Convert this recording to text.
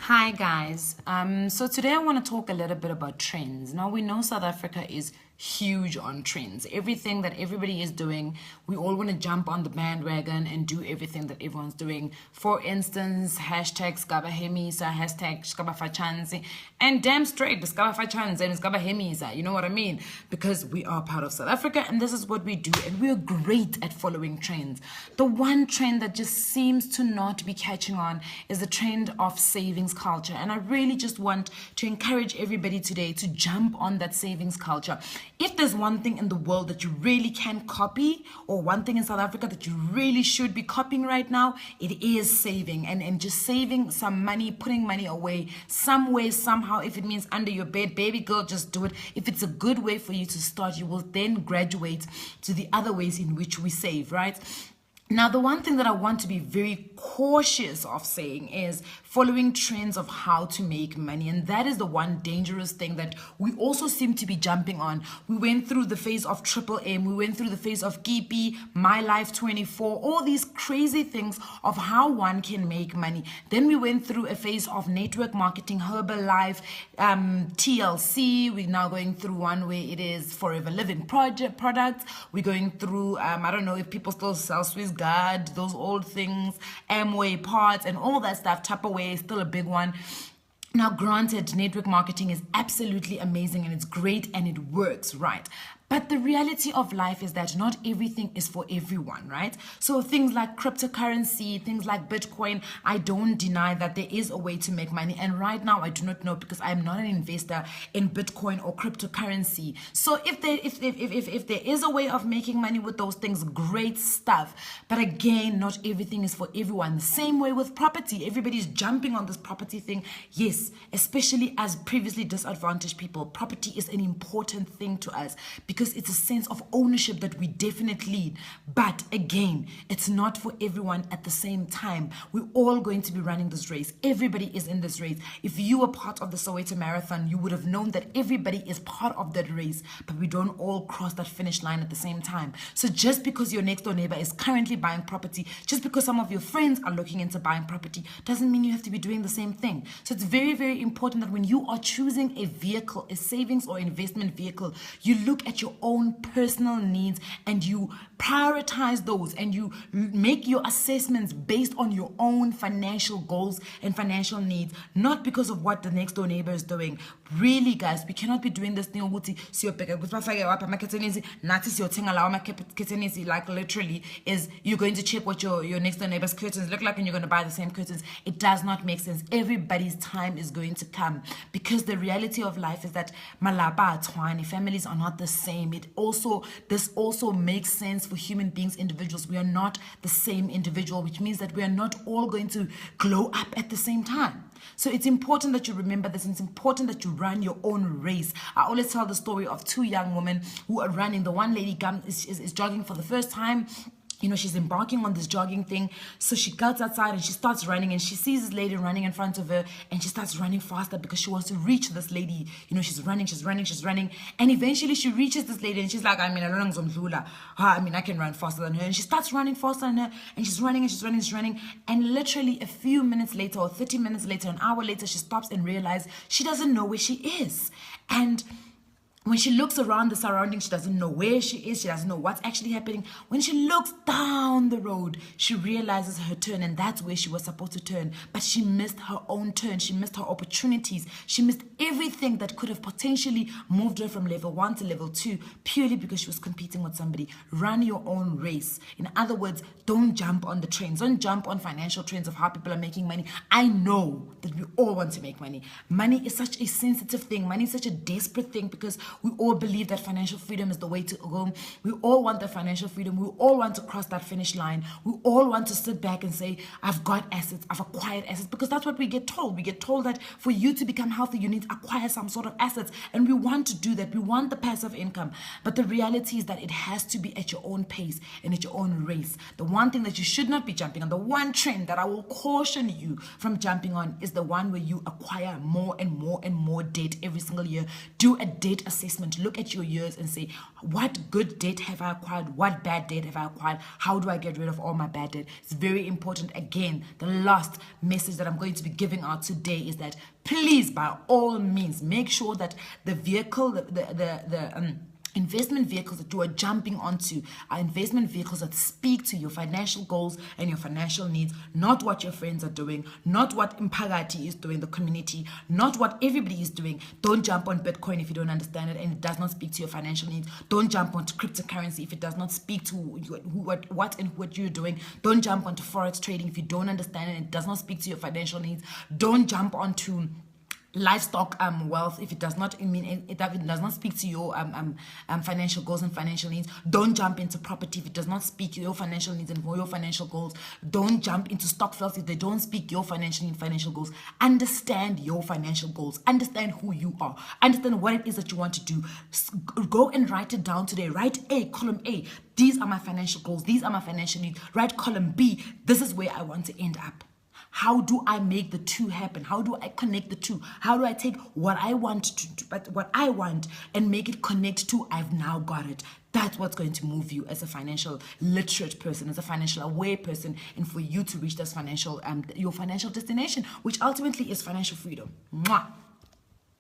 Hi guys. So today I want to talk a little bit about trends. Now we know South Africa is huge on trends. Everything that everybody is doing, we all want to jump on the bandwagon and do everything that everyone's doing. For instance, hashtag Skaba Hemisa, hashtag Skaba Fachansi, and damn straight, the Skaba Fachansi and Skaba Hemisa, you know what I mean? Because we are part of South Africa and this is what we do, and we're great at following trends. The one trend that just seems to not be catching on is the trend of savings culture. And I really just want to encourage everybody today to jump on that savings culture. If there's one thing in the world that you really can copy, or one thing in South Africa that you really should be copying right now, it is saving and just saving some money, putting money away some way, somehow. If it means under your bed, baby girl, just do it. If it's a good way for you to start, you will then graduate to the other ways in which we save, right? Now, the one thing that I want to be very cautious of saying is following trends of how to make money. And that is the one dangerous thing that we also seem to be jumping on. We went through the phase of Triple M, we went through the phase of Kipi, My Life 24, all these crazy things of how one can make money. Then we went through a phase of network marketing, Herbalife, TLC. We're now going through one where it is Forever Living products. We're going through, I don't know if people still sell Swiss Guard, those old things, Amway parts and all that stuff. Tupperware is still a big one. Now, granted, network marketing is absolutely amazing and it's great and it works, right? But the reality of life is that not everything is for everyone, right? So things like cryptocurrency, things like Bitcoin, I don't deny that there is a way to make money. And right now, I do not know because I'm not an investor in Bitcoin or cryptocurrency. So if there is a way of making money with those things, great stuff. But again, not everything is for everyone. The same way with property. Everybody's jumping on this property thing. Yes, especially as previously disadvantaged people, property is an important thing to us because it's a sense of ownership that we definitely need. But again, it's not for everyone at the same time. We're all going to be running this race. Everybody is in this race. If you were part of the Soweto Marathon, you would have known that everybody is part of that race, but we don't all cross that finish line at the same time. So just because your next door neighbor is currently buying property, just because some of your friends are looking into buying property, doesn't mean you have to be doing the same thing. So it's very, very important that when you are choosing a vehicle, a savings or investment vehicle, you look at your own personal needs and you prioritize those and you make your assessments based on your own financial goals and financial needs, not because of what the next door neighbor is doing. Really, guys, we cannot be doing this thing like literally is you're going to check what your next door neighbor's curtains look like and you're going to buy the same curtains. It does not make sense. Everybody's time is going to come because the reality of life is that malapa atwani, families are not the same. This also makes sense for human beings, individuals. We are not the same individual, which means that we are not all going to glow up at the same time. So it's important that you remember this. It's important that you run your own race. I always tell the story of two young women who are running. The one lady is jogging for the first time. You know, she's embarking on this jogging thing. So she goes outside and she starts running and she sees this lady running in front of her and she starts running faster because she wants to reach this lady. You know, she's running. And eventually she reaches this lady and she's like, I can run faster than her. And she starts running faster than her and she's running. And literally a few minutes later or 30 minutes later, an hour later, she stops and realizes she doesn't know where she is. And when she looks around the surroundings, she doesn't know where she is. She doesn't know what's actually happening. When she looks down the road, she realizes her turn, and that's where she was supposed to turn. But she missed her own turn. She missed her opportunities. She missed everything that could have potentially moved her from level 1 to level 2 purely because she was competing with somebody. Run your own race. In other words, don't jump on the trends. Don't jump on financial trends of how people are making money. I know that we all want to make money. Money is such a sensitive thing. Money is such a desperate thing because we all believe that financial freedom is the way to go. We all want the financial freedom. We all want to cross that finish line. We all want to sit back and say, I've got assets, I've acquired assets, because that's what we get told. We get told that for you to become healthy, you need to acquire some sort of assets. And we want to do that. We want the passive income. But the reality is that it has to be at your own pace and at your own race. The one thing that you should not be jumping on, the one trend that I will caution you from jumping on is the one where you acquire more and more and more debt every single year. Do a debt assessment assessment. Look at your years and say, what good debt have I acquired? What bad debt have I acquired? How do I get rid of all my bad debt? It's very important. Again, the last message that I'm going to be giving out today is that please, by all means, make sure that the vehicle, the investment vehicles that you are jumping onto are investment vehicles that speak to your financial goals and your financial needs, not what your friends are doing, not what Impagati is doing, the community, not what everybody is doing. Don't jump on Bitcoin if you don't understand it and it does not speak to your financial needs. Don't jump onto cryptocurrency if it does not speak to what you're doing. Don't jump onto forex trading if you don't understand it and it does not speak to your financial needs. Don't jump onto livestock wealth if it does not it does not speak to your financial goals and financial needs. Don't jump into property if it does not speak to your financial needs and your financial goals. Don't jump into stokvels if they don't speak your financial and financial goals. Understand your financial goals. Understand who you are. Understand what it is that you want to do. Go and write it down today. Write column A, these are my financial goals, these are my financial needs. Write column B, this is where I want to end up. How do I make the two happen? How do I connect the two? How do I take what I want to do, but what I want and make it connect to I've now got it? That's what's going to move you as a financial literate person, as a financial aware person, and for you to reach this your financial destination, which ultimately is financial freedom. Mwah!